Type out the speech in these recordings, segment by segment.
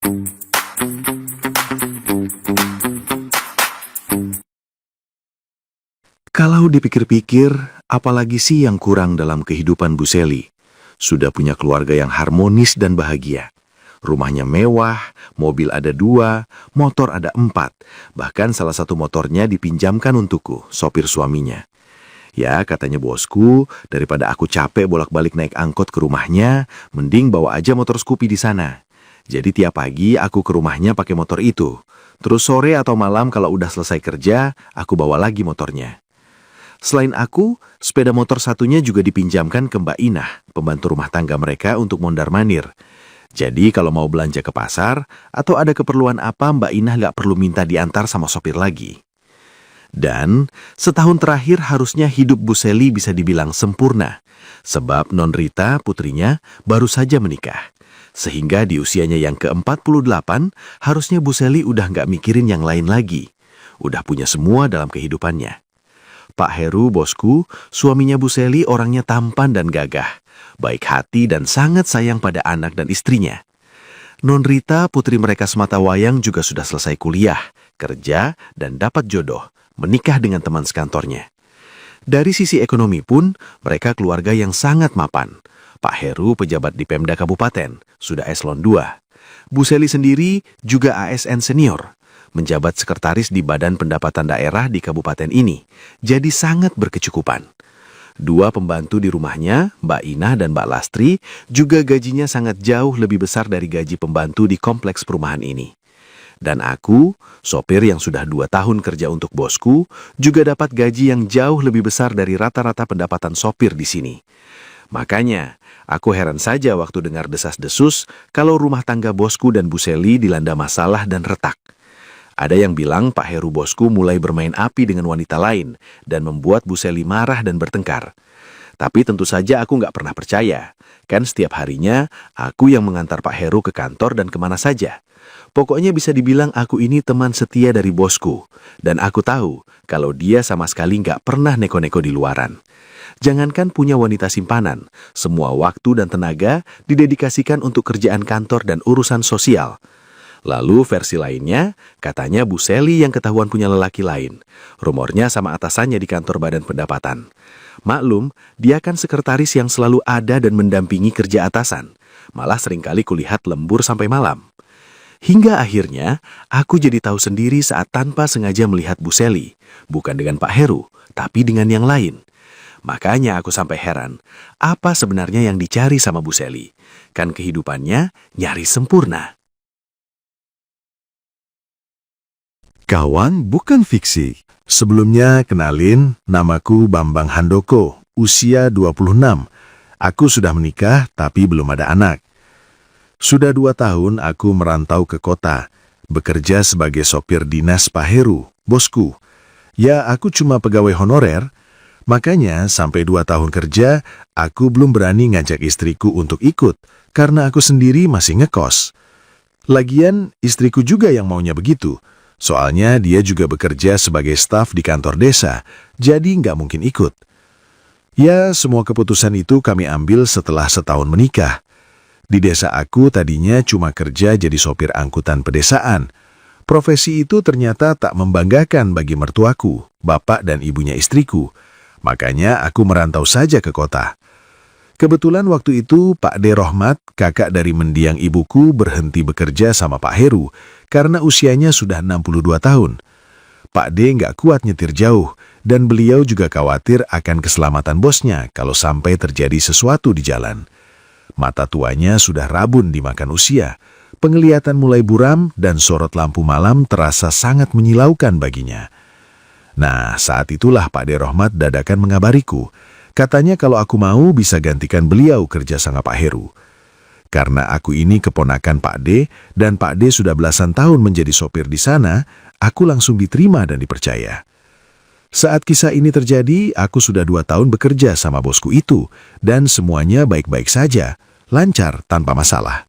Kalau dipikir-pikir, apalagi sih yang kurang dalam kehidupan Bu Seli? Sudah punya keluarga yang harmonis dan bahagia. Rumahnya mewah, mobil ada 2, motor ada 4. Bahkan salah satu motornya dipinjamkan untukku, sopir suaminya. Ya, katanya bosku, daripada aku capek bolak-balik naik angkot ke rumahnya, mending bawa aja motor Scoopy di sana. Jadi tiap pagi aku ke rumahnya pakai motor itu. Terus sore atau malam kalau udah selesai kerja, aku bawa lagi motornya. Selain aku, sepeda motor satunya juga dipinjamkan ke Mbak Inah, pembantu rumah tangga mereka untuk mondar-mandir. Jadi kalau mau belanja ke pasar, atau ada keperluan apa, Mbak Inah nggak perlu minta diantar sama sopir lagi. Dan setahun terakhir harusnya hidup Bu Seli bisa dibilang sempurna, sebab Non Rita, putrinya, baru saja menikah. Sehingga di usianya yang ke-48, harusnya Bu Seli udah nggak mikirin yang lain lagi. Udah punya semua dalam kehidupannya. Pak Heru, bosku, suaminya Bu Seli orangnya tampan dan gagah, baik hati dan sangat sayang pada anak dan istrinya. Non Rita, putri mereka sematawayang juga sudah selesai kuliah, kerja, dan dapat jodoh, menikah dengan teman sekantornya. Dari sisi ekonomi pun, mereka keluarga yang sangat mapan. Pak Heru pejabat di Pemda Kabupaten, sudah eselon 2. Bu Seli sendiri juga ASN senior, menjabat sekretaris di Badan Pendapatan Daerah di kabupaten ini, jadi sangat berkecukupan. 2 pembantu di rumahnya, Mbak Inah dan Mbak Lastri, juga gajinya sangat jauh lebih besar dari gaji pembantu di kompleks perumahan ini. Dan aku, sopir yang sudah 2 tahun kerja untuk bosku, juga dapat gaji yang jauh lebih besar dari rata-rata pendapatan sopir di sini. Makanya, aku heran saja waktu dengar desas-desus kalau rumah tangga bosku dan Bu Seli dilanda masalah dan retak. Ada yang bilang Pak Heru bosku mulai bermain api dengan wanita lain dan membuat Bu Seli marah dan bertengkar. Tapi tentu saja aku nggak pernah percaya. Kan setiap harinya aku yang mengantar Pak Heru ke kantor dan kemana saja. Pokoknya bisa dibilang aku ini teman setia dari bosku. Dan aku tahu kalau dia sama sekali nggak pernah neko-neko di luaran. Jangankan punya wanita simpanan, semua waktu dan tenaga didedikasikan untuk kerjaan kantor dan urusan sosial. Lalu versi lainnya, katanya Bu Seli yang ketahuan punya lelaki lain. Rumornya sama atasannya di kantor Badan Pendapatan. Maklum, dia kan sekretaris yang selalu ada dan mendampingi kerja atasan. Malah seringkali kulihat lembur sampai malam. Hingga akhirnya, aku jadi tahu sendiri saat tanpa sengaja melihat Bu Seli. Bukan dengan Pak Heru, tapi dengan yang lain. Makanya aku sampai heran, apa sebenarnya yang dicari sama Bu Seli? Kan kehidupannya nyaris sempurna. Kawan bukan fiksi. Sebelumnya kenalin, namaku Bambang Handoko, usia 26. Aku sudah menikah tapi belum ada anak. Sudah 2 tahun aku merantau ke kota, bekerja sebagai sopir dinas Pak Heru, bosku. Ya, aku cuma pegawai honorer, makanya sampai 2 tahun kerja, aku belum berani ngajak istriku untuk ikut, karena aku sendiri masih ngekos. Lagian, istriku juga yang maunya begitu. Soalnya dia juga bekerja sebagai staf di kantor desa, jadi nggak mungkin ikut. Ya, semua keputusan itu kami ambil setelah setahun menikah. Di desa aku tadinya cuma kerja jadi sopir angkutan pedesaan. Profesi itu ternyata tak membanggakan bagi mertuaku, bapak dan ibunya istriku. Makanya aku merantau saja ke kota. Kebetulan waktu itu Pak D. Rohmat, kakak dari mendiang ibuku, berhenti bekerja sama Pak Heru karena usianya sudah 62 tahun. Pak D nggak kuat nyetir jauh dan beliau juga khawatir akan keselamatan bosnya kalau sampai terjadi sesuatu di jalan. Mata tuanya sudah rabun dimakan usia, penglihatan mulai buram dan sorot lampu malam terasa sangat menyilaukan baginya. Nah, saat itulah Pak D. Rohmat dadakan mengabariku. Katanya kalau aku mau bisa gantikan beliau kerja sama Pak Heru. Karena aku ini keponakan Pak D dan Pak D sudah belasan tahun menjadi sopir di sana, aku langsung diterima dan dipercaya. Saat kisah ini terjadi, aku sudah 2 tahun bekerja sama bosku itu dan semuanya baik-baik saja, lancar tanpa masalah.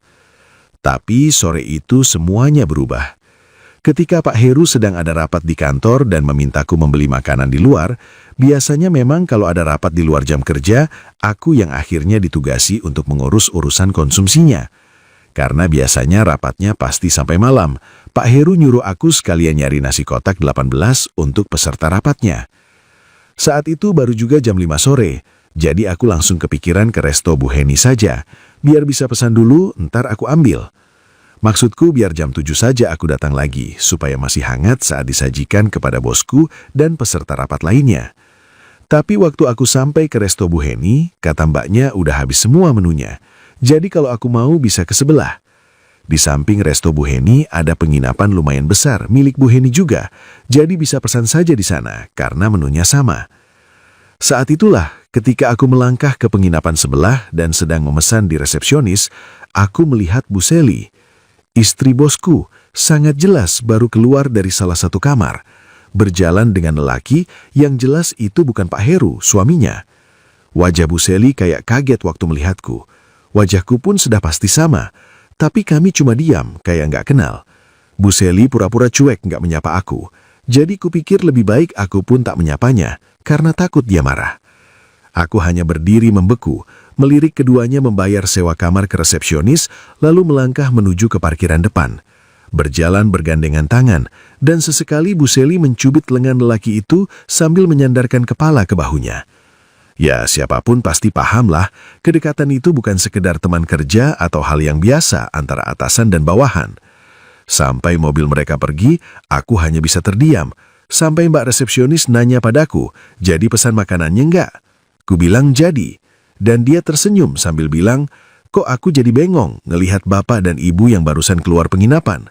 Tapi sore itu semuanya berubah. Ketika Pak Heru sedang ada rapat di kantor dan memintaku membeli makanan di luar, biasanya memang kalau ada rapat di luar jam kerja, aku yang akhirnya ditugasi untuk mengurus urusan konsumsinya. karena biasanya rapatnya pasti sampai malam. Pak Heru nyuruh aku sekalian nyari nasi kotak 18 untuk peserta rapatnya. Saat itu baru juga jam 5 sore, jadi aku langsung kepikiran ke resto Bu Heni saja. Biar bisa pesan dulu, ntar aku ambil. Maksudku biar jam 7 saja aku datang lagi, supaya masih hangat saat disajikan kepada bosku dan peserta rapat lainnya. Tapi waktu aku sampai ke resto Bu Heni, kata mbaknya udah habis semua menunya. Jadi kalau aku mau bisa ke sebelah. Di samping resto Bu Heni ada penginapan lumayan besar milik Bu Heni juga. Jadi bisa pesan saja di sana karena menunya sama. Saat itulah ketika aku melangkah ke penginapan sebelah dan sedang memesan di resepsionis, aku melihat Bu Seli. Istri bosku sangat jelas baru keluar dari salah satu kamar, berjalan dengan lelaki yang jelas itu bukan Pak Heru, suaminya. Wajah Bu Seli kayak kaget waktu melihatku. Wajahku pun sudah pasti sama, tapi kami cuma diam kayak nggak kenal. Bu Seli pura-pura cuek nggak menyapa aku, jadi kupikir lebih baik aku pun tak menyapanya karena takut dia marah. Aku hanya berdiri membeku, melirik keduanya membayar sewa kamar ke resepsionis, lalu melangkah menuju ke parkiran depan. Berjalan bergandengan tangan, dan sesekali Bu Seli mencubit lengan lelaki itu sambil menyandarkan kepala ke bahunya. Ya, siapapun pasti pahamlah, kedekatan itu bukan sekedar teman kerja atau hal yang biasa antara atasan dan bawahan. Sampai mobil mereka pergi, aku hanya bisa terdiam. Sampai mbak resepsionis nanya padaku, jadi pesan makanannya enggak? Ku bilang jadi, dan dia tersenyum sambil bilang, kok aku jadi bengong ngelihat bapak dan ibu yang barusan keluar penginapan.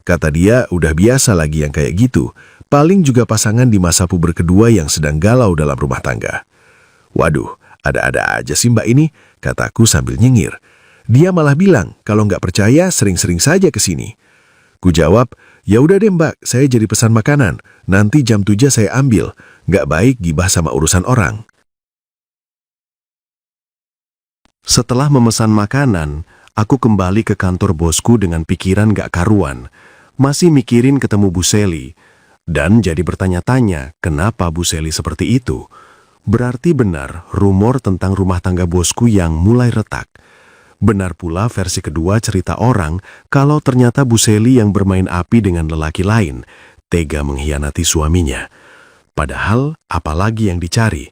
Kata dia, udah biasa lagi yang kayak gitu, paling juga pasangan di masa puber kedua yang sedang galau dalam rumah tangga. Waduh, ada-ada aja sih mbak ini, kataku sambil nyengir. Dia malah bilang, kalau nggak percaya sering-sering saja ke sini. Ku jawab, ya udah deh mbak, saya jadi pesan makanan, nanti jam 7 saya ambil, nggak baik gibah sama urusan orang. Setelah memesan makanan, aku kembali ke kantor bosku dengan pikiran gak karuan. Masih mikirin ketemu Bu Seli. Dan jadi bertanya-tanya, kenapa Bu Seli seperti itu? Berarti benar rumor tentang rumah tangga bosku yang mulai retak. Benar pula versi kedua cerita orang kalau ternyata Bu Seli yang bermain api dengan lelaki lain, tega mengkhianati suaminya. Padahal, apalagi yang dicari?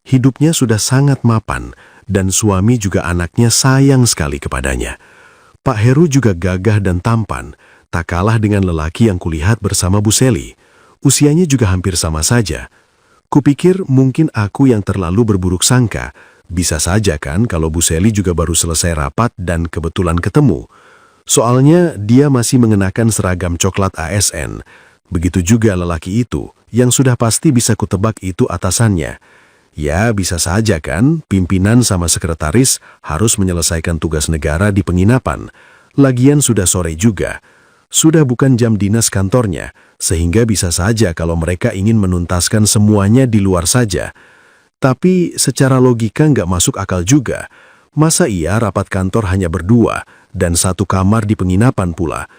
Hidupnya sudah sangat mapan, dan suami juga anaknya sayang sekali kepadanya. Pak Heru juga gagah dan tampan, tak kalah dengan lelaki yang kulihat bersama Bu Seli. Usianya juga hampir sama saja. Kupikir mungkin aku yang terlalu berburuk sangka. Bisa saja kan kalau Bu Seli juga baru selesai rapat dan kebetulan ketemu. Soalnya dia masih mengenakan seragam coklat ASN. Begitu juga lelaki itu, yang sudah pasti bisa kutebak itu atasannya. Ya, bisa saja kan, pimpinan sama sekretaris harus menyelesaikan tugas negara di penginapan. Lagian sudah sore juga. Sudah bukan jam dinas kantornya, sehingga bisa saja kalau mereka ingin menuntaskan semuanya di luar saja. Tapi secara logika nggak masuk akal juga. Masa iya rapat kantor hanya berdua, dan satu kamar di penginapan pula?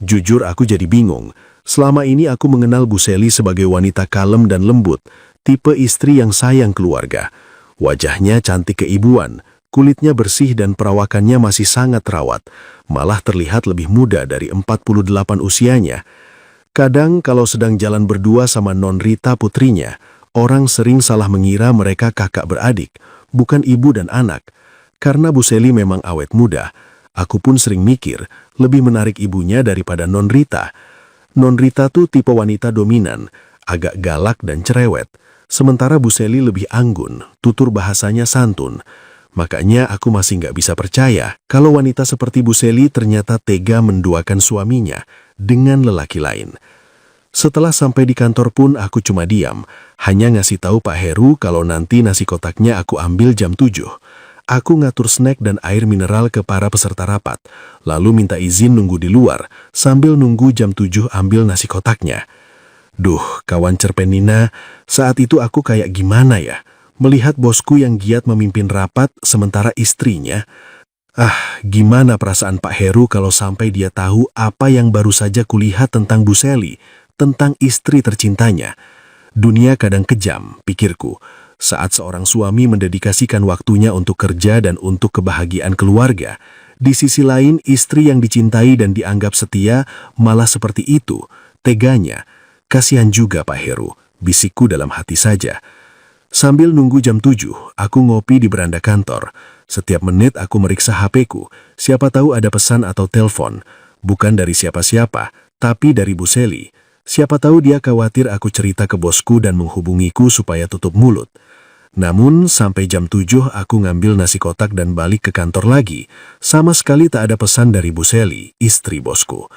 Jujur aku jadi bingung. Selama ini aku mengenal Bu Seli sebagai wanita kalem dan lembut, tipe istri yang sayang keluarga. Wajahnya cantik keibuan, kulitnya bersih dan perawakannya masih sangat terawat, malah terlihat lebih muda dari 48 usianya. Kadang kalau sedang jalan berdua sama Non Rita putrinya, orang sering salah mengira mereka kakak beradik, bukan ibu dan anak. Karena Bu Seli memang awet muda, aku pun sering mikir lebih menarik ibunya daripada Non Rita. Non Rita tuh tipe wanita dominan, agak galak dan cerewet. Sementara Bu Seli lebih anggun, tutur bahasanya santun. Makanya aku masih nggak bisa percaya kalau wanita seperti Bu Seli ternyata tega menduakan suaminya dengan lelaki lain. Setelah sampai di kantor pun aku cuma diam, hanya ngasih tahu Pak Heru kalau nanti nasi kotaknya aku ambil jam 7. Aku ngatur snack dan air mineral ke para peserta rapat, lalu minta izin nunggu di luar sambil nunggu jam 7 ambil nasi kotaknya. Duh, kawan cerpen Nina, saat itu aku kayak gimana ya? Melihat bosku yang giat memimpin rapat sementara istrinya. Gimana perasaan Pak Heru kalau sampai dia tahu apa yang baru saja kulihat tentang Bu Seli, tentang istri tercintanya. Dunia kadang kejam, pikirku. Saat seorang suami mendedikasikan waktunya untuk kerja dan untuk kebahagiaan keluarga, di sisi lain istri yang dicintai dan dianggap setia malah seperti itu, teganya. Kasihan juga Pak Heru, bisikku dalam hati saja. Sambil nunggu jam 7, aku ngopi di beranda kantor. Setiap menit aku meriksa HP-ku, siapa tahu ada pesan atau telepon. Bukan dari siapa-siapa, tapi dari Bu Seli. Siapa tahu dia khawatir aku cerita ke bosku dan menghubungiku supaya tutup mulut. Namun, sampai jam 7 aku ngambil nasi kotak dan balik ke kantor lagi. Sama sekali tak ada pesan dari Bu Seli, istri bosku.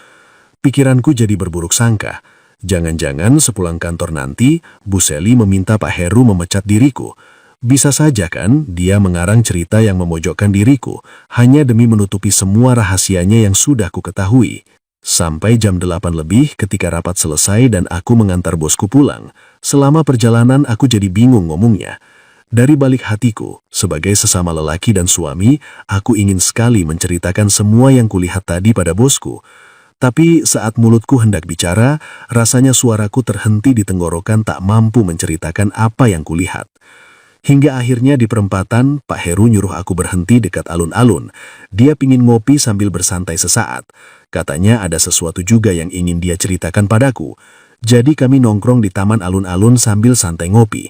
Pikiranku jadi berburuk sangka. Jangan-jangan sepulang kantor nanti, Bu Seli meminta Pak Heru memecat diriku. Bisa saja kan dia mengarang cerita yang memojokkan diriku, hanya demi menutupi semua rahasianya yang sudah ku ketahui. Sampai jam 8 lebih ketika rapat selesai dan aku mengantar bosku pulang. Selama perjalanan aku jadi bingung ngomongnya. Dari balik hatiku, sebagai sesama lelaki dan suami, aku ingin sekali menceritakan semua yang kulihat tadi pada bosku. Tapi saat mulutku hendak bicara, rasanya suaraku terhenti di tenggorokan tak mampu menceritakan apa yang kulihat. Hingga akhirnya di perempatan, Pak Heru nyuruh aku berhenti dekat alun-alun. Dia pingin ngopi sambil bersantai sesaat. Katanya ada sesuatu juga yang ingin dia ceritakan padaku. Jadi kami nongkrong di taman alun-alun sambil santai ngopi.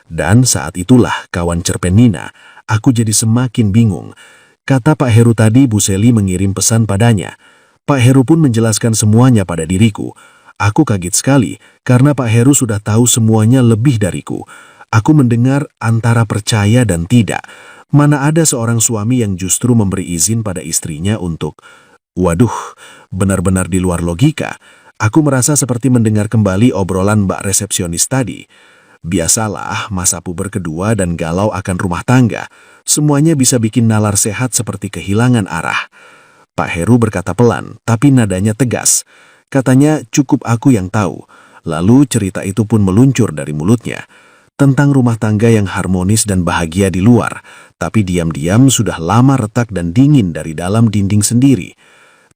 Dan saat itulah kawan cerpen Nina, aku jadi semakin bingung. Kata Pak Heru tadi Bu Seli mengirim pesan padanya. Pak Heru pun menjelaskan semuanya pada diriku. Aku kaget sekali karena Pak Heru sudah tahu semuanya lebih dariku. Aku mendengar antara percaya dan tidak. Mana ada seorang suami yang justru memberi izin pada istrinya untuk... Waduh, benar-benar di luar logika. Aku merasa seperti mendengar kembali obrolan Mbak resepsionis tadi. Biasalah, masa puber kedua dan galau akan rumah tangga. Semuanya bisa bikin nalar sehat seperti kehilangan arah. Pak Heru berkata pelan, tapi nadanya tegas. Katanya cukup aku yang tahu. Lalu cerita itu pun meluncur dari mulutnya. Tentang rumah tangga yang harmonis dan bahagia di luar, tapi diam-diam sudah lama retak dan dingin dari dalam dinding sendiri.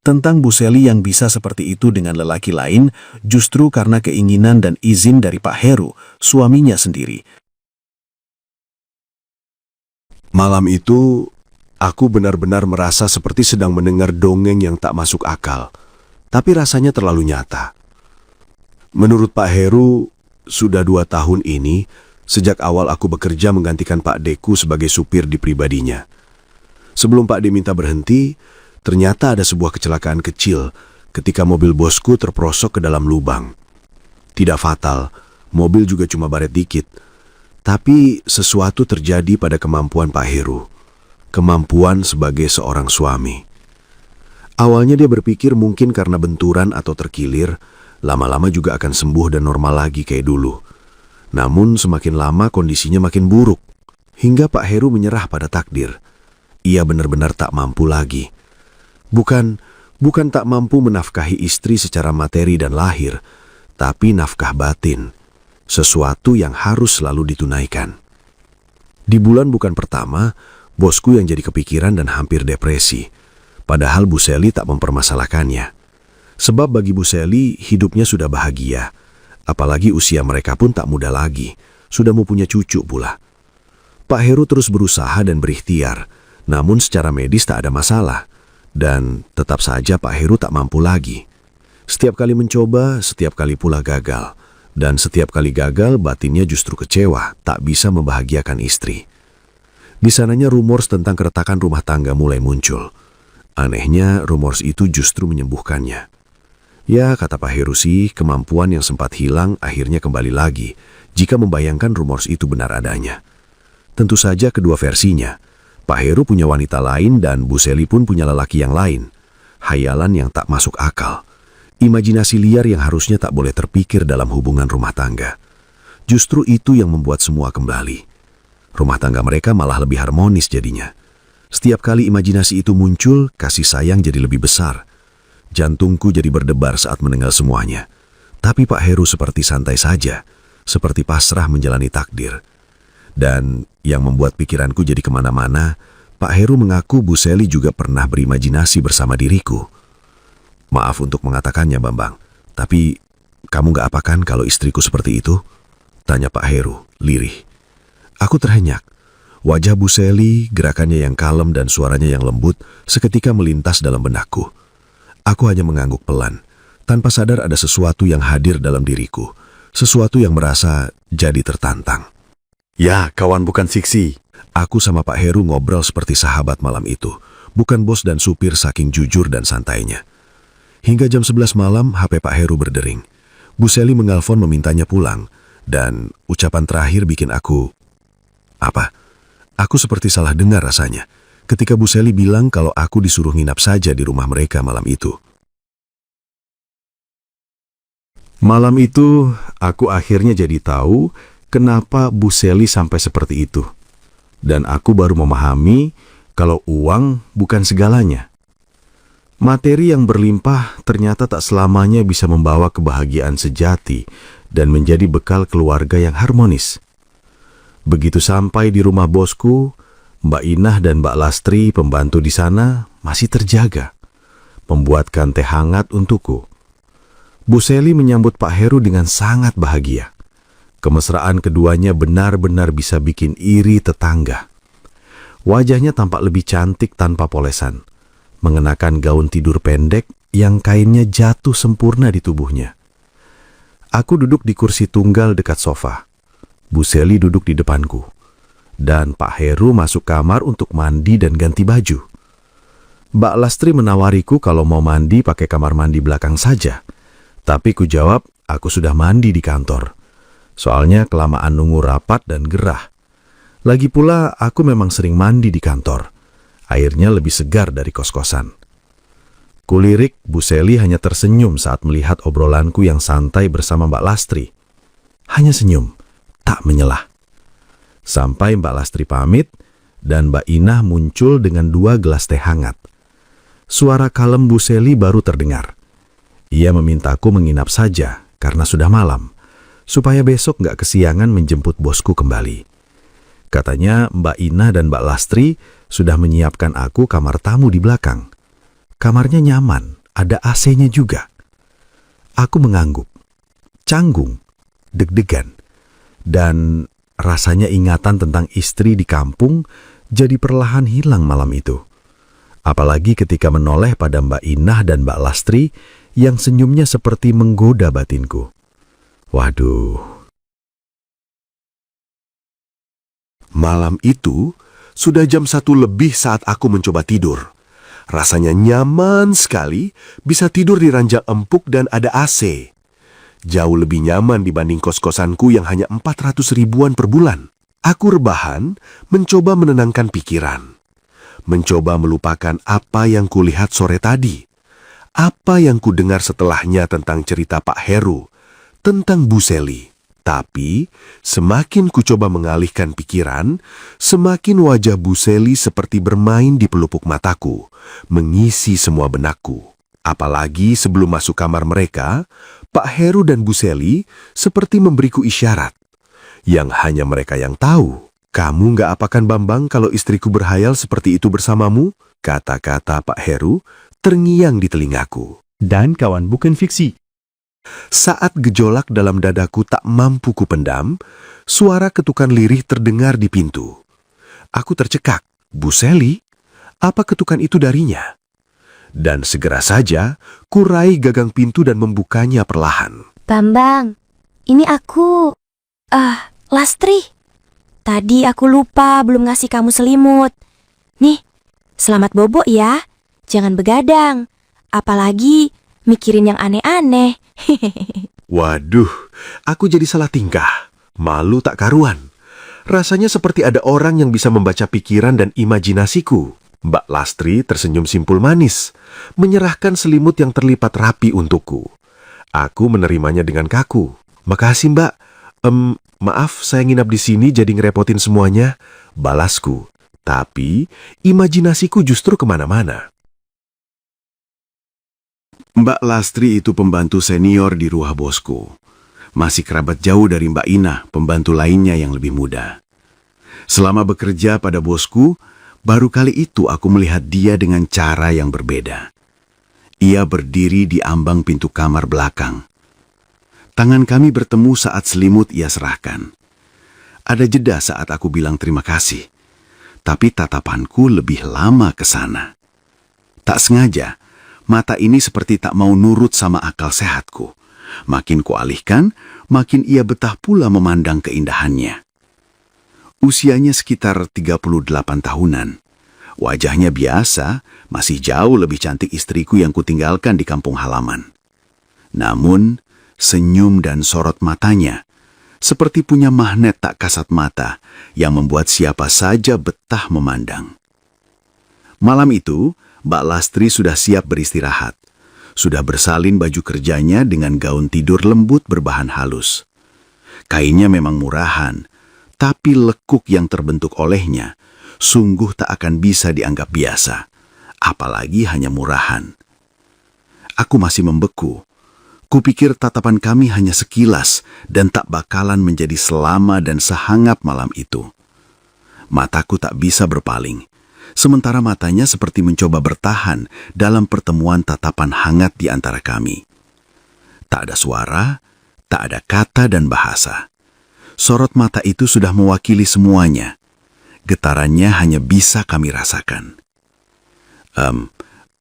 Tentang Bu Seli yang bisa seperti itu dengan lelaki lain, justru karena keinginan dan izin dari Pak Heru, suaminya sendiri. Malam itu, aku benar-benar merasa seperti sedang mendengar dongeng yang tak masuk akal, tapi rasanya terlalu nyata. Menurut Pak Heru, sudah 2 tahun ini, sejak awal aku bekerja menggantikan Pak Deku sebagai supir di pribadinya. Sebelum Pak D minta berhenti, ternyata ada sebuah kecelakaan kecil ketika mobil bosku terperosok ke dalam lubang. Tidak fatal, mobil juga cuma baret dikit. Tapi sesuatu terjadi pada kemampuan Pak Heru. Kemampuan sebagai seorang suami. Awalnya dia berpikir mungkin karena benturan atau terkilir, lama-lama juga akan sembuh dan normal lagi kayak dulu. Namun semakin lama kondisinya makin buruk, hingga Pak Heru menyerah pada takdir. Ia benar-benar tak mampu lagi. Bukan tak mampu menafkahi istri secara materi dan lahir, tapi nafkah batin, sesuatu yang harus selalu ditunaikan. Di bulan bukan pertama, bosku yang jadi kepikiran dan hampir depresi, padahal Bu Seli tak mempermasalahkannya. Sebab bagi Bu Seli, hidupnya sudah bahagia. Apalagi usia mereka pun tak muda lagi, sudah mau punya cucu pula. Pak Heru terus berusaha dan berikhtiar, namun secara medis tak ada masalah. Dan tetap saja Pak Heru tak mampu lagi. Setiap kali mencoba, setiap kali pula gagal. Dan setiap kali gagal, batinnya justru kecewa, tak bisa membahagiakan istri. Di sananya rumors tentang keretakan rumah tangga mulai muncul. Anehnya, rumors itu justru menyembuhkannya. Ya, kata Pak Heru sih, kemampuan yang sempat hilang akhirnya kembali lagi jika membayangkan rumors itu benar adanya. Tentu saja kedua versinya. Pak Heru punya wanita lain dan Bu Seli pun punya lelaki yang lain. Hayalan yang tak masuk akal. Imajinasi liar yang harusnya tak boleh terpikir dalam hubungan rumah tangga. Justru itu yang membuat semua kembali. Rumah tangga mereka malah lebih harmonis jadinya. Setiap kali imajinasi itu muncul, kasih sayang jadi lebih besar. Jantungku jadi berdebar saat mendengar semuanya. Tapi Pak Heru seperti santai saja, seperti pasrah menjalani takdir. Dan yang membuat pikiranku jadi kemana-mana, Pak Heru mengaku Bu Seli juga pernah berimajinasi bersama diriku. Maaf untuk mengatakannya, Bambang, tapi kamu gak apakan kalau istriku seperti itu? Tanya Pak Heru, lirih. Aku terhenyak. Wajah Bu Seli, gerakannya yang kalem dan suaranya yang lembut, seketika melintas dalam benakku. Aku hanya mengangguk pelan, tanpa sadar ada sesuatu yang hadir dalam diriku. Sesuatu yang merasa jadi tertantang. Ya, kawan bukan fiksi. Aku sama Pak Heru ngobrol seperti sahabat malam itu. Bukan bos dan supir saking jujur dan santainya. Hingga jam 11 malam, HP Pak Heru berdering. Bu Seli mengalfon memintanya pulang. Dan ucapan terakhir bikin aku... Apa? Aku seperti salah dengar rasanya. Ketika Bu Seli bilang kalau aku disuruh nginap saja di rumah mereka malam itu. Malam itu, aku akhirnya jadi tahu kenapa Bu Seli sampai seperti itu. Dan aku baru memahami kalau uang bukan segalanya. Materi yang berlimpah ternyata tak selamanya bisa membawa kebahagiaan sejati dan menjadi bekal keluarga yang harmonis. Begitu sampai di rumah bosku, Mbak Inah dan Mbak Lastri, pembantu di sana, masih terjaga, membuatkan teh hangat untukku. Bu Seli menyambut Pak Heru dengan sangat bahagia. Kemesraan keduanya benar-benar bisa bikin iri tetangga. Wajahnya tampak lebih cantik tanpa polesan, mengenakan gaun tidur pendek yang kainnya jatuh sempurna di tubuhnya. Aku duduk di kursi tunggal dekat sofa. Bu Seli duduk di depanku. Dan Pak Heru masuk kamar untuk mandi dan ganti baju. Mbak Lastri menawariku kalau mau mandi pakai kamar mandi belakang saja. Tapi ku jawab, aku sudah mandi di kantor. Soalnya kelamaan nunggu rapat dan gerah. Lagi pula aku memang sering mandi di kantor. Airnya lebih segar dari kos-kosan. Kulirik, Bu Seli hanya tersenyum saat melihat obrolanku yang santai bersama Mbak Lastri. Hanya senyum, tak menyelah. Sampai Mbak Lastri pamit, dan Mbak Inah muncul dengan 2 gelas teh hangat. Suara kalem Bu Seli baru terdengar. Ia memintaku menginap saja karena sudah malam, supaya besok nggak kesiangan menjemput bosku kembali. Katanya Mbak Inah dan Mbak Lastri sudah menyiapkan aku kamar tamu di belakang. Kamarnya nyaman, ada AC-nya juga. Aku mengangguk, canggung, deg-degan, dan rasanya ingatan tentang istri di kampung jadi perlahan hilang malam itu. Apalagi ketika menoleh pada Mbak Inah dan Mbak Lastri yang senyumnya seperti menggoda batinku. Waduh. Malam itu, sudah jam 1 lebih saat aku mencoba tidur. Rasanya nyaman sekali, bisa tidur di ranjang empuk dan ada AC. Jauh lebih nyaman dibanding kos-kosanku yang hanya 400 ribuan per bulan. Aku rebahan, mencoba menenangkan pikiran. Mencoba melupakan apa yang kulihat sore tadi. Apa yang kudengar setelahnya tentang cerita Pak Heru, tentang Bu Seli. Tapi, semakin ku coba mengalihkan pikiran, semakin wajah Bu Seli seperti bermain di pelupuk mataku, mengisi semua benakku. Apalagi sebelum masuk kamar mereka, Pak Heru dan Bu Seli seperti memberiku isyarat. Yang hanya mereka yang tahu. Kamu nggak apakan Bambang kalau istriku berhayal seperti itu bersamamu? Kata-kata Pak Heru terngiang di telingaku. Dan kawan bukan fiksi. Saat gejolak dalam dadaku tak mampu kupendam, suara ketukan lirih terdengar di pintu. Aku tercekak. Bu Seli? Apa ketukan itu darinya? Dan segera saja, kurai gagang pintu dan membukanya perlahan. Bambang, ini aku. Lastri. Tadi aku lupa belum ngasih kamu selimut. Nih, selamat bobo ya. Jangan begadang. Apalagi mikirin yang aneh-aneh. Waduh, aku jadi salah tingkah. Malu tak karuan. Rasanya seperti ada orang yang bisa membaca pikiran dan imajinasiku. Mbak Lastri tersenyum simpul manis, menyerahkan selimut yang terlipat rapi untukku. Aku menerimanya dengan kaku. Makasih Mbak. Maaf saya nginap di sini jadi ngerepotin semuanya. Balasku. Tapi imajinasiku justru kemana-mana. Mbak Lastri itu pembantu senior di rumah bosku. Masih kerabat jauh dari Mbak Inah, pembantu lainnya yang lebih muda. Selama bekerja pada bosku, baru kali itu aku melihat dia dengan cara yang berbeda. Ia berdiri di ambang pintu kamar belakang. Tangan kami bertemu saat selimut ia serahkan. Ada jeda saat aku bilang terima kasih. Tapi tatapanku lebih lama ke sana. Tak sengaja, mata ini seperti tak mau nurut sama akal sehatku. Makin kualihkan, makin ia betah pula memandang keindahannya. Usianya sekitar 38 tahunan. Wajahnya biasa, masih jauh lebih cantik istriku yang kutinggalkan di kampung halaman. Namun, senyum dan sorot matanya seperti punya magnet tak kasat mata yang membuat siapa saja betah memandang. Malam itu, Mbak Lastri sudah siap beristirahat. Sudah bersalin baju kerjanya dengan gaun tidur lembut berbahan halus. Kainnya memang murahan, tapi lekuk yang terbentuk olehnya sungguh tak akan bisa dianggap biasa, apalagi hanya murahan. Aku masih membeku. Kupikir tatapan kami hanya sekilas dan tak bakalan menjadi selama dan sehangat malam itu. Mataku tak bisa berpaling, sementara matanya seperti mencoba bertahan dalam pertemuan tatapan hangat di antara kami. Tak ada suara, tak ada kata dan bahasa. Sorot mata itu sudah mewakili semuanya. Getarannya hanya bisa kami rasakan.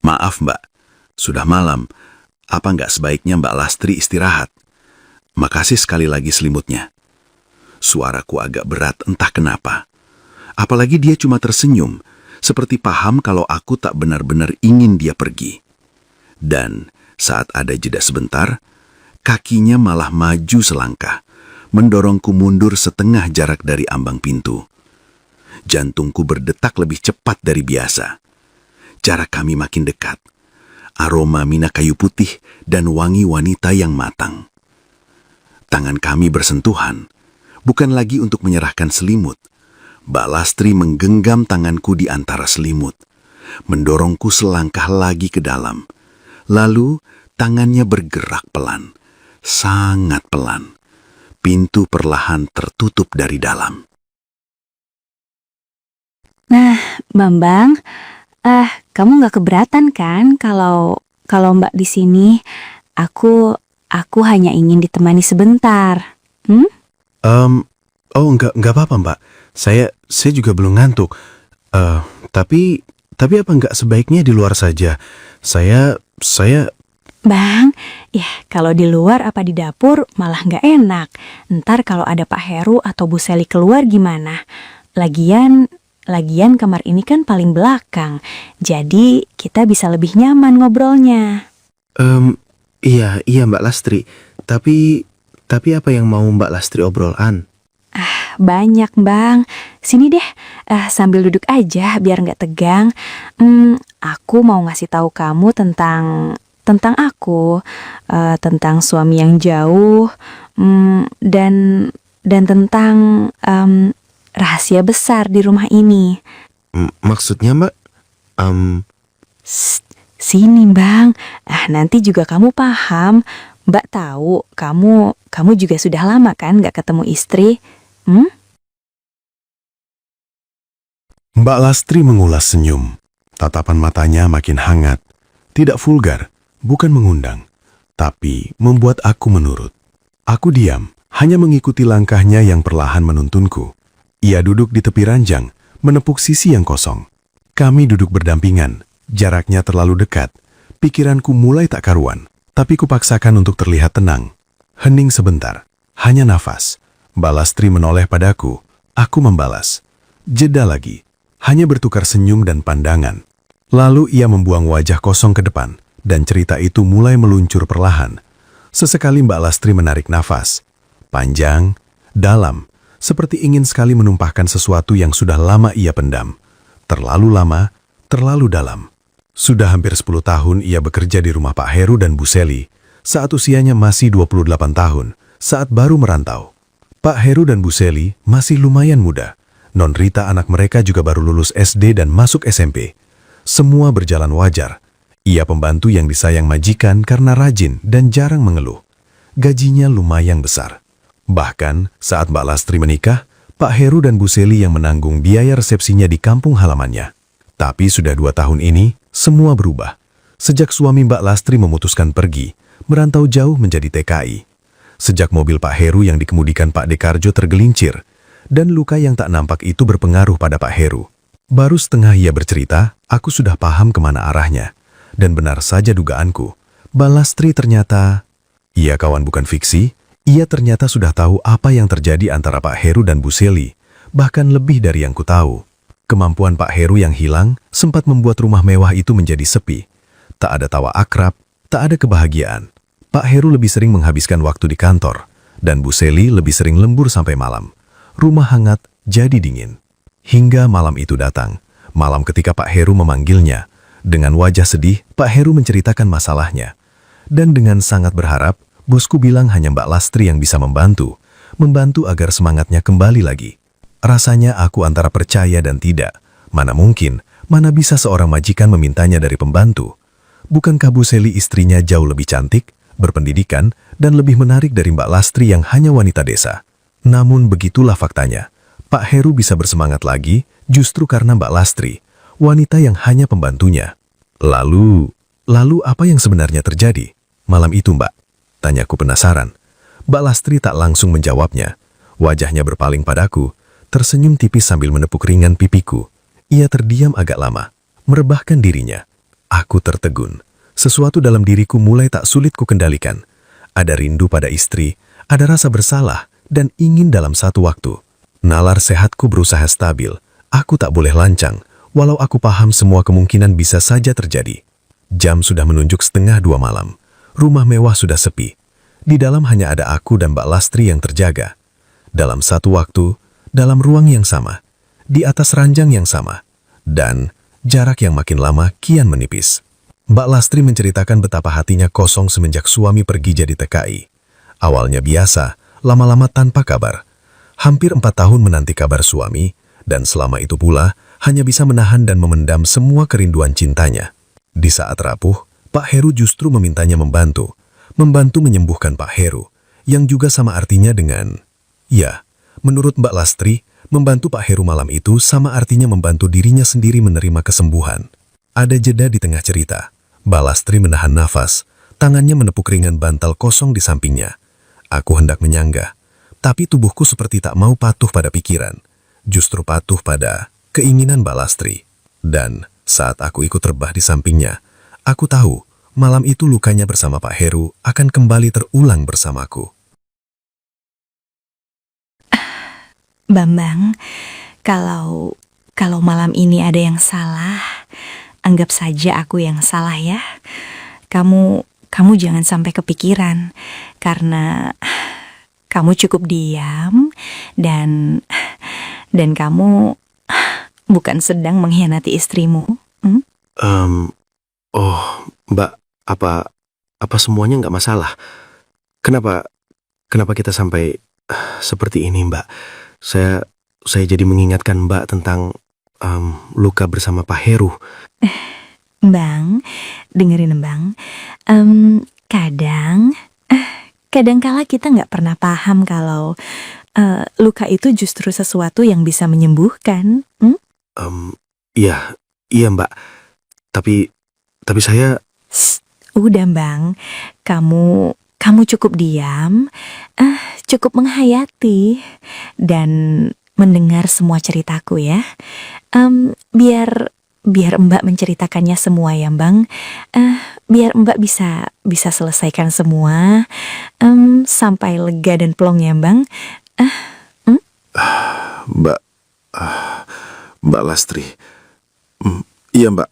Maaf Mbak, sudah malam. Apa nggak sebaiknya Mbak Lastri istirahat? Makasih sekali lagi selimutnya. Suaraku agak berat entah kenapa. Apalagi dia cuma tersenyum, seperti paham kalau aku tak benar-benar ingin dia pergi. Dan saat ada jeda sebentar, kakinya malah maju selangkah, mendorongku mundur setengah jarak dari ambang pintu. Jantungku berdetak lebih cepat dari biasa. Jarak kami makin dekat. Aroma minyak kayu putih dan wangi wanita yang matang. Tangan kami bersentuhan, bukan lagi untuk menyerahkan selimut. Mbak Lastri menggenggam tanganku di antara selimut, mendorongku selangkah lagi ke dalam. Lalu tangannya bergerak pelan, sangat pelan. Pintu perlahan tertutup dari dalam. Nah, Bambang, kamu nggak keberatan kan kalau Mbak di sini? Aku hanya ingin ditemani sebentar. Oh, enggak apa-apa, Mbak. Saya juga belum ngantuk. Tapi apa enggak sebaiknya di luar saja? Saya Bang, ya kalau di luar apa di dapur malah nggak enak. Ntar kalau ada Pak Heru atau Bu Seli keluar gimana? Lagian kamar ini kan paling belakang, jadi kita bisa lebih nyaman ngobrolnya. Iya Mbak Lastri. Tapi apa yang mau Mbak Lastri obrolan? Banyak Bang. Sini deh, sambil duduk aja biar nggak tegang. Aku mau ngasih tahu kamu tentang aku, tentang suami yang jauh, dan tentang rahasia besar di rumah ini. Maksudnya Mbak? Sini Bang, nanti juga kamu paham. Mbak tahu kamu juga sudah lama kan nggak ketemu istri. Mbak Lastri mengulas senyum. Tatapan matanya makin hangat. Tidak vulgar, bukan mengundang, tapi membuat aku menurut. Aku diam, hanya mengikuti langkahnya yang perlahan menuntunku. Ia duduk di tepi ranjang, menepuk sisi yang kosong. Kami duduk berdampingan, jaraknya terlalu dekat. Pikiranku mulai tak karuan, tapi kupaksakan untuk terlihat tenang. Hening sebentar, hanya nafas. Mbak Lastri menoleh padaku, aku membalas. Jeda lagi, hanya bertukar senyum dan pandangan. Lalu ia membuang wajah kosong ke depan, dan cerita itu mulai meluncur perlahan. Sesekali Mbak Lastri menarik nafas. Panjang, dalam, seperti ingin sekali menumpahkan sesuatu yang sudah lama ia pendam. Terlalu lama, terlalu dalam. Sudah hampir 10 tahun ia bekerja di rumah Pak Heru dan Bu Seli, saat usianya masih 28 tahun, saat baru merantau. Pak Heru dan Bu Seli masih lumayan muda. Non Rita anak mereka juga baru lulus SD dan masuk SMP. Semua berjalan wajar. Ia pembantu yang disayang majikan karena rajin dan jarang mengeluh. Gajinya lumayan besar. Bahkan saat Mbak Lastri menikah, Pak Heru dan Bu Seli yang menanggung biaya resepsinya di kampung halamannya. Tapi sudah 2 tahun ini, semua berubah. Sejak suami Mbak Lastri memutuskan pergi, merantau jauh menjadi TKI. Sejak mobil Pak Heru yang dikemudikan Pak Dekarjo tergelincir, dan luka yang tak nampak itu berpengaruh pada Pak Heru. Baru setengah ia bercerita, aku sudah paham kemana arahnya. Dan benar saja dugaanku. Mbak Lastri ternyata, ia kawan bukan fiksi, ia ternyata sudah tahu apa yang terjadi antara Pak Heru dan Bu Seli, bahkan lebih dari yang ku tahu. Kemampuan Pak Heru yang hilang sempat membuat rumah mewah itu menjadi sepi. Tak ada tawa akrab, tak ada kebahagiaan. Pak Heru lebih sering menghabiskan waktu di kantor, dan Bu Seli lebih sering lembur sampai malam. Rumah hangat jadi dingin. Hingga malam itu datang, malam ketika Pak Heru memanggilnya. Dengan wajah sedih, Pak Heru menceritakan masalahnya. Dan dengan sangat berharap, bosku bilang hanya Mbak Lastri yang bisa membantu agar semangatnya kembali lagi. Rasanya aku antara percaya dan tidak. Mana mungkin, mana bisa seorang majikan memintanya dari pembantu. Bukankah Bu Seli istrinya jauh lebih cantik, berpendidikan, dan lebih menarik dari Mbak Lastri yang hanya wanita desa? Namun begitulah faktanya. Pak Heru bisa bersemangat lagi justru karena Mbak Lastri, wanita yang hanya pembantunya. Lalu apa yang sebenarnya terjadi? Malam itu, Mbak, tanyaku penasaran. Mbak Lastri tak langsung menjawabnya. Wajahnya berpaling padaku, tersenyum tipis sambil menepuk ringan pipiku. Ia terdiam agak lama, merebahkan dirinya. Aku tertegun. Sesuatu dalam diriku mulai tak sulit kukendalikan. Ada rindu pada istri, ada rasa bersalah, dan ingin dalam satu waktu. Nalar sehatku berusaha stabil. Aku tak boleh lancang, walau aku paham semua kemungkinan bisa saja terjadi. Jam sudah menunjuk 1:30 malam. Rumah mewah sudah sepi. Di dalam hanya ada aku dan Mbak Lastri yang terjaga. Dalam satu waktu, dalam ruang yang sama, di atas ranjang yang sama, dan jarak yang makin lama kian menipis. Mbak Lastri menceritakan betapa hatinya kosong semenjak suami pergi jadi TKI. Awalnya biasa, lama-lama tanpa kabar. Hampir 4 tahun menanti kabar suami, dan selama itu pula hanya bisa menahan dan memendam semua kerinduan cintanya. Di saat rapuh, Pak Heru justru memintanya membantu menyembuhkan Pak Heru, yang juga sama artinya dengan, ya, menurut Mbak Lastri, membantu Pak Heru malam itu sama artinya membantu dirinya sendiri menerima kesembuhan. Ada jeda di tengah cerita. Mbak Lastri menahan nafas, tangannya menepuk ringan bantal kosong di sampingnya. Aku hendak menyanggah, tapi tubuhku seperti tak mau patuh pada pikiran, justru patuh pada keinginan Mbak Lastri. Dan saat aku ikut rebah di sampingnya, aku tahu malam itu lukanya bersama Pak Heru akan kembali terulang bersamaku. Bambang, kalau malam ini ada yang salah, anggap saja aku yang salah ya. Kamu jangan sampai kepikiran, karena kamu cukup diam dan kamu bukan sedang mengkhianati istrimu. Oh, Mbak, apa semuanya nggak masalah? Kenapa kita sampai seperti ini, Mbak? Saya jadi mengingatkan Mbak tentang luka bersama Pak Heru. Bang, dengerin Bang. Kadang kala kita nggak pernah paham kalau luka itu justru sesuatu yang bisa menyembuhkan. Iya Mbak. Tapi saya... Udah Bang, kamu cukup diam, cukup menghayati dan mendengar semua ceritaku ya. Biar Mbak menceritakannya semua ya Bang. Biar Mbak bisa selesaikan semua sampai lega dan plong ya Bang. Mbak Lastri. Iya Mbak,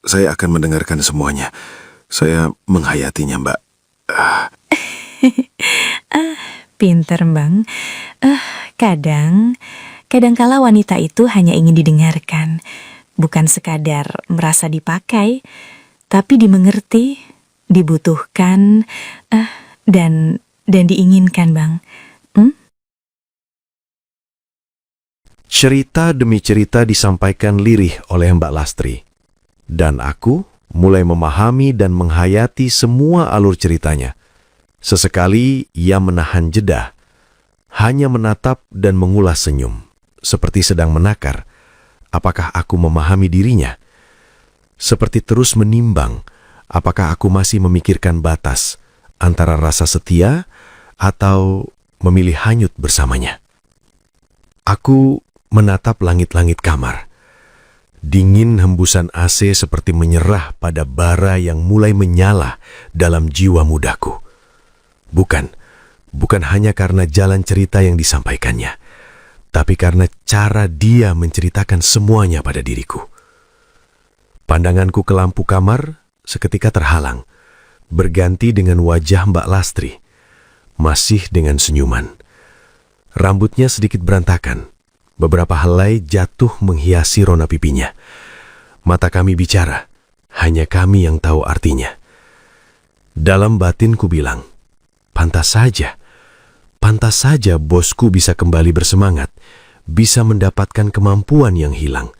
saya akan mendengarkan semuanya. Saya menghayatinya Mbak. Pinter Bang. Kadang kala wanita itu hanya ingin didengarkan, bukan sekadar merasa dipakai, tapi dimengerti, dibutuhkan, dan diinginkan Bang. Cerita demi cerita disampaikan lirih oleh Mbak Lastri. Dan aku mulai memahami dan menghayati semua alur ceritanya. Sesekali ia menahan jeda, hanya menatap dan mengulas senyum, seperti sedang menakar. Apakah aku memahami dirinya? Seperti terus menimbang, apakah aku masih memikirkan batas antara rasa setia atau memilih hanyut bersamanya. Aku menatap langit-langit kamar. Dingin hembusan AC seperti menyerah pada bara yang mulai menyala dalam jiwa mudaku. Bukan hanya karena jalan cerita yang disampaikannya, tapi karena cara dia menceritakan semuanya pada diriku. Pandanganku ke lampu kamar seketika terhalang, berganti dengan wajah Mbak Lastri, masih dengan senyuman. Rambutnya sedikit berantakan, beberapa helai jatuh menghiasi rona pipinya. Mata kami bicara, hanya kami yang tahu artinya. Dalam batinku bilang, pantas saja bosku bisa kembali bersemangat, bisa mendapatkan kemampuan yang hilang.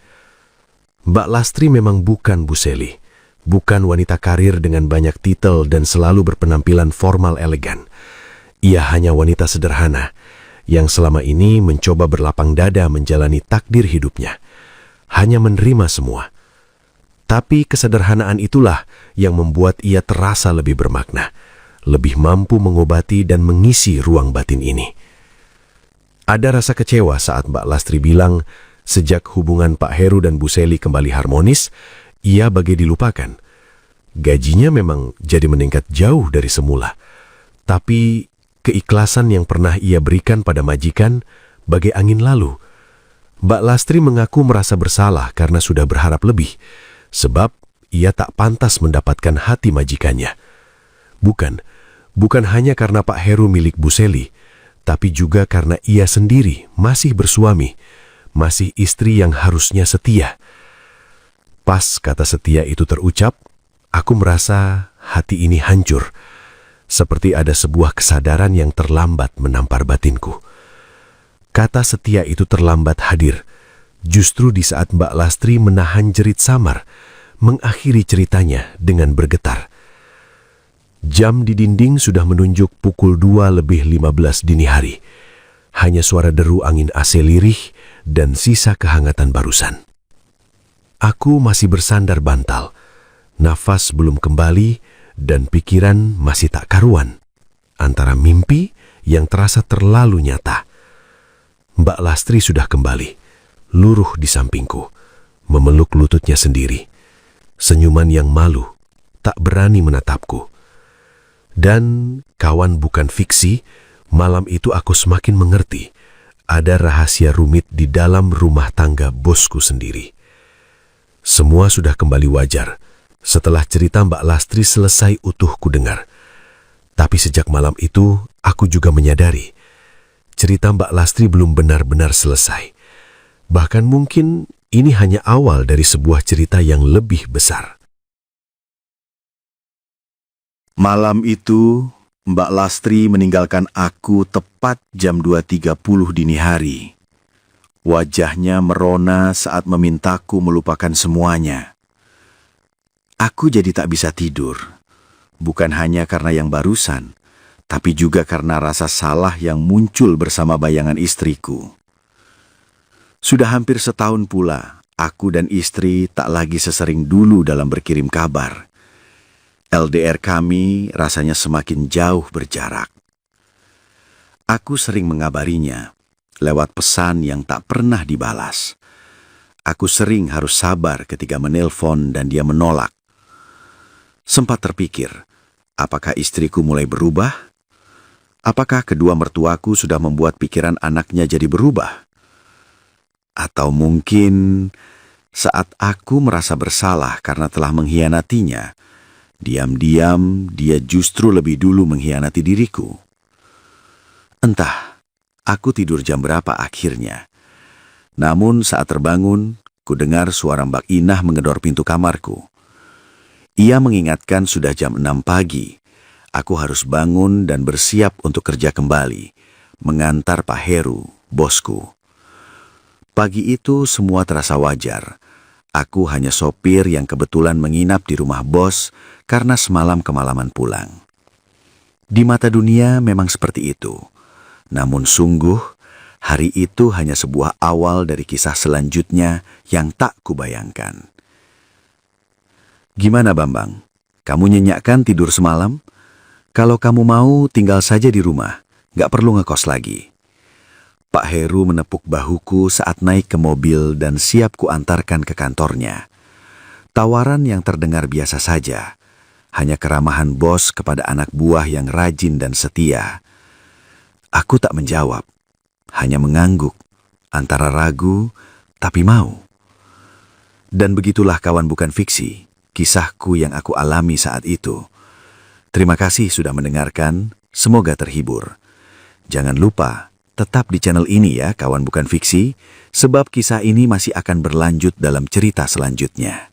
Mbak Lastri memang bukan Bu Seli, bukan wanita karir dengan banyak titel dan selalu berpenampilan formal elegan. Ia hanya wanita sederhana, yang selama ini mencoba berlapang dada menjalani takdir hidupnya. Hanya menerima semua. Tapi kesederhanaan itulah yang membuat ia terasa lebih bermakna, lebih mampu mengobati dan mengisi ruang batin ini. Ada rasa kecewa saat Mbak Lastri bilang, sejak hubungan Pak Heru dan Bu Seli kembali harmonis, ia bagai dilupakan. Gajinya memang jadi meningkat jauh dari semula, tapi keikhlasan yang pernah ia berikan pada majikan bagai angin lalu. Mbak Lastri mengaku merasa bersalah karena sudah berharap lebih, sebab ia tak pantas mendapatkan hati majikannya. Bukan hanya karena Pak Heru milik Bu Seli, tapi juga karena ia sendiri masih bersuami, masih istri yang harusnya setia. Pas kata setia itu terucap, aku merasa hati ini hancur, seperti ada sebuah kesadaran yang terlambat menampar batinku. Kata setia itu terlambat hadir, justru di saat Mbak Lastri menahan jerit samar, mengakhiri ceritanya dengan bergetar. Jam di dinding sudah menunjuk pukul 2:15 dini hari. Hanya suara deru angin AC lirih dan sisa kehangatan barusan. Aku masih bersandar bantal, nafas belum kembali dan pikiran masih tak karuan, antara mimpi yang terasa terlalu nyata. Mbak Lastri sudah kembali, luruh di sampingku, memeluk lututnya sendiri. Senyuman yang malu, tak berani menatapku. Dan kawan bukan fiksi, malam itu aku semakin mengerti ada rahasia rumit di dalam rumah tangga bosku sendiri. Semua sudah kembali wajar setelah cerita Mbak Lastri selesai utuh ku dengar. Tapi sejak malam itu, aku juga menyadari cerita Mbak Lastri belum benar-benar selesai. Bahkan mungkin ini hanya awal dari sebuah cerita yang lebih besar. Malam itu, Mbak Lastri meninggalkan aku tepat jam 2:30 dini hari. Wajahnya merona saat memintaku melupakan semuanya. Aku jadi tak bisa tidur, bukan hanya karena yang barusan, tapi juga karena rasa salah yang muncul bersama bayangan istriku. Sudah hampir setahun pula, aku dan istri tak lagi sesering dulu dalam berkirim kabar. LDR kami rasanya semakin jauh berjarak. Aku sering mengabarinya lewat pesan yang tak pernah dibalas. Aku sering harus sabar ketika menelpon dan dia menolak. Sempat terpikir, apakah istriku mulai berubah? Apakah kedua mertuaku sudah membuat pikiran anaknya jadi berubah? Atau mungkin saat aku merasa bersalah karena telah mengkhianatinya, diam-diam dia justru lebih dulu mengkhianati diriku. Entah, aku tidur jam berapa akhirnya. Namun saat terbangun, ku dengar suara Mbak Inah menggedor pintu kamarku. Ia mengingatkan sudah jam 6 pagi. Aku harus bangun dan bersiap untuk kerja kembali, mengantar Pak Heru, bosku. Pagi itu semua terasa wajar. Aku hanya sopir yang kebetulan menginap di rumah bos karena semalam kemalaman pulang. Di mata dunia memang seperti itu. Namun sungguh, hari itu hanya sebuah awal dari kisah selanjutnya yang tak kubayangkan. Gimana Bambang? Kamu nyenyak kan tidur semalam? Kalau kamu mau, tinggal saja di rumah. Gak perlu ngekos lagi. Pak Heru menepuk bahuku saat naik ke mobil dan siap kuantarkan ke kantornya. Tawaran yang terdengar biasa saja, hanya keramahan bos kepada anak buah yang rajin dan setia. Aku tak menjawab, hanya mengangguk, antara ragu tapi mau. Dan begitulah kawan bukan fiksi, kisahku yang aku alami saat itu. Terima kasih sudah mendengarkan, semoga terhibur. Jangan lupa, tetap di channel ini ya kawan bukan fiksi, sebab kisah ini masih akan berlanjut dalam cerita selanjutnya.